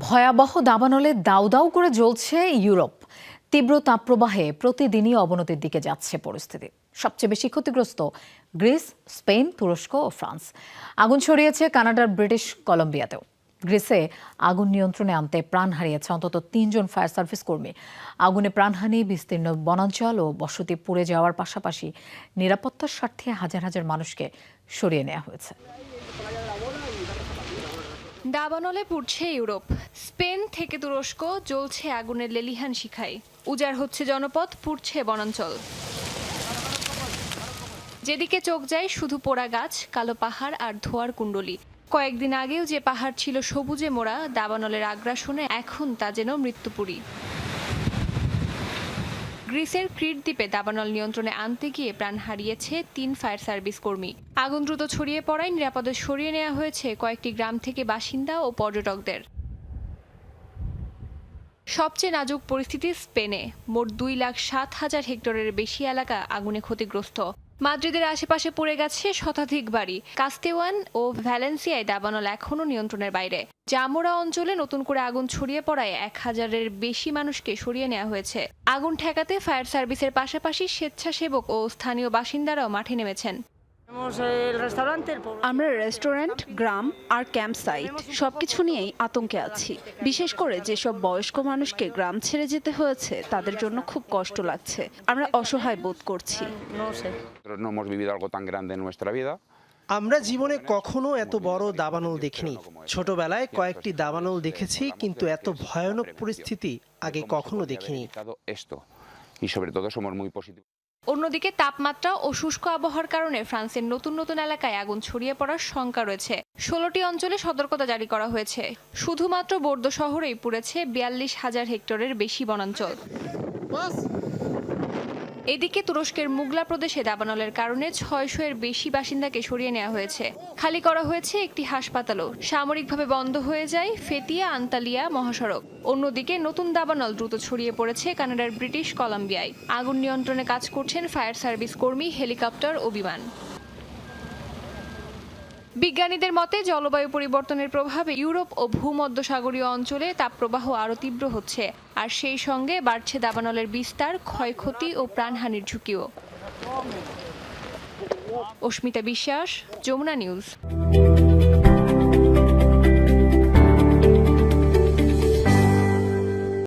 ভয়াবহ দাবানলে দাউ দাউ করে জ্বলছে ইউরোপ। তীব্র তাপপ্রবাহে প্রতিদিনই অবনতির দিকে যাচ্ছে পরিস্থিতি। সবচেয়ে বেশি ক্ষতিগ্রস্ত গ্রিস, স্পেন, তুরস্ক ও ফ্রান্স। আগুন ছড়িয়েছে কানাডার ব্রিটিশ কলম্বিয়াতেও। গ্রিসে আগুন নিয়ন্ত্রণে আনতে প্রাণ হারিয়েছে অন্তত ৩ জন ফায়ার সার্ভিস কর্মী। আগুনে প্রাণহানি, বিস্তীর্ণ বনাঞ্চল ও বসতি পুড়ে যাওয়ার পাশাপাশি নিরাপত্তার স্বার্থে হাজার হাজার মানুষকে সরিয়ে নেওয়া হয়েছে। দাবানলে পুড়ছে ইউরোপ। স্পেন থেকে তুরস্ক জ্বলছে আগুনের লেলিহান শিখায়। উজাড় হচ্ছে জনপদ, পুড়ছে বনাঞ্চল। যেদিকে চোখ যায় শুধু পোড়া গাছ, কালো পাহাড় আর ধোঁয়ার কুণ্ডলী। কয়েকদিন আগেও যে পাহাড় ছিল সবুজে মোড়া, দাবানলের আগ্রাসনে এখন তা যেন মৃত্যুপুরী। গ্রিসের ক্রিট দ্বীপে দাবানল নিয়ন্ত্রণে আনতে গিয়ে প্রাণ হারিয়েছে ৩ ফায়ার সার্ভিস কর্মী। আগুন দ্রুত ছড়িয়ে পড়ায় নিরাপদে সরিয়ে নেওয়া হয়েছে কয়েকটি গ্রাম থেকে বাসিন্দা ও পর্যটকদের। সবচেয়ে নাজুক পরিস্থিতি স্পেনে। মোট ২,৭০,০০০ হেক্টরের বেশি এলাকা আগুনে ক্ষতিগ্রস্ত। মাদ্রিদের আশেপাশে পুড়ে গেছে শতাধিক বাড়ি। কাস্তেওয়ান ও ভ্যালেন্সিয়ায় দাবানল এখনও নিয়ন্ত্রণের বাইরে। জামোরা অঞ্চলে নতুন করে আগুন ছড়িয়ে পড়ায় ১,০০০-এর বেশি মানুষকে সরিয়ে নেওয়া হয়েছে। আগুন ঠেকাতে ফায়ার সার্ভিসের পাশাপাশি স্বেচ্ছাসেবক ও স্থানীয় বাসিন্দারাও মাঠে নেমেছেন। আমরা রেস্টুরেন্ট, গ্রাম আর ক্যাম্প সাইট সবকিছু নিয়েই আতঙ্কে আছি। বিশেষ করে যেসব বয়স্ক মানুষকে গ্রাম ছেড়ে যেতে হয়েছে তাদের জন্য খুব কষ্ট লাগছে। আমরা অসহায় বোধ করছি। আমরা জীবনে কখনো এত বড় দাবানল দেখিনি। ছোটবেলায় কয়েকটি দাবানল দেখেছি, কিন্তু এত ভয়ানক পরিস্থিতি আগে কখনো দেখিনি। অন্যদিকে তাপমাত্রা ও শুষ্ক আবহাওয়ার কারণে ফ্রান্সের নতুন নতুন এলাকায় আগুন ছড়িয়ে পড়ার শঙ্কা রয়েছে। ১৬টি অঞ্চলে সতর্কতা জারি করা হয়েছে। শুধুমাত্র বোর্দো শহরেই পুড়েছে ৪২,০০০ হেক্টরের বেশি বনাঞ্চল। এদিকে তুরস্কের মুগলা প্রদেশে দাবানলের কারণে ৬০০-এর বেশি বাসিন্দাকে সরিয়ে নেওয়া হয়েছে। খালি করা হয়েছে একটি হাসপাতালও। সামরিকভাবে বন্ধ হয়ে যায় ফেতিয়া আন্তালিয়া মহাসড়ক। অন্যদিকে নতুন দাবানল দ্রুত ছড়িয়ে পড়েছে কানাডার ব্রিটিশ কলাম্বিয়ায়। আগুন নিয়ন্ত্রণে কাজ করছেন ফায়ার সার্ভিস কর্মী, হেলিকপ্টার ও বিমান। বিজ্ঞানীদের মতে জলবায়ু পরিবর্তনের প্রভাবে ইউরোপ ও ভূমধ্যসাগরীয় অঞ্চলে তাপপ্রবাহ আরও তীব্র হচ্ছে, আর সেই সঙ্গে বাড়ছে দাবানলের বিস্তার, ক্ষয়ক্ষতি ও প্রাণহানির ঝুঁকিও। অস্মিতা বিশ্বাস, যমুনা নিউজ।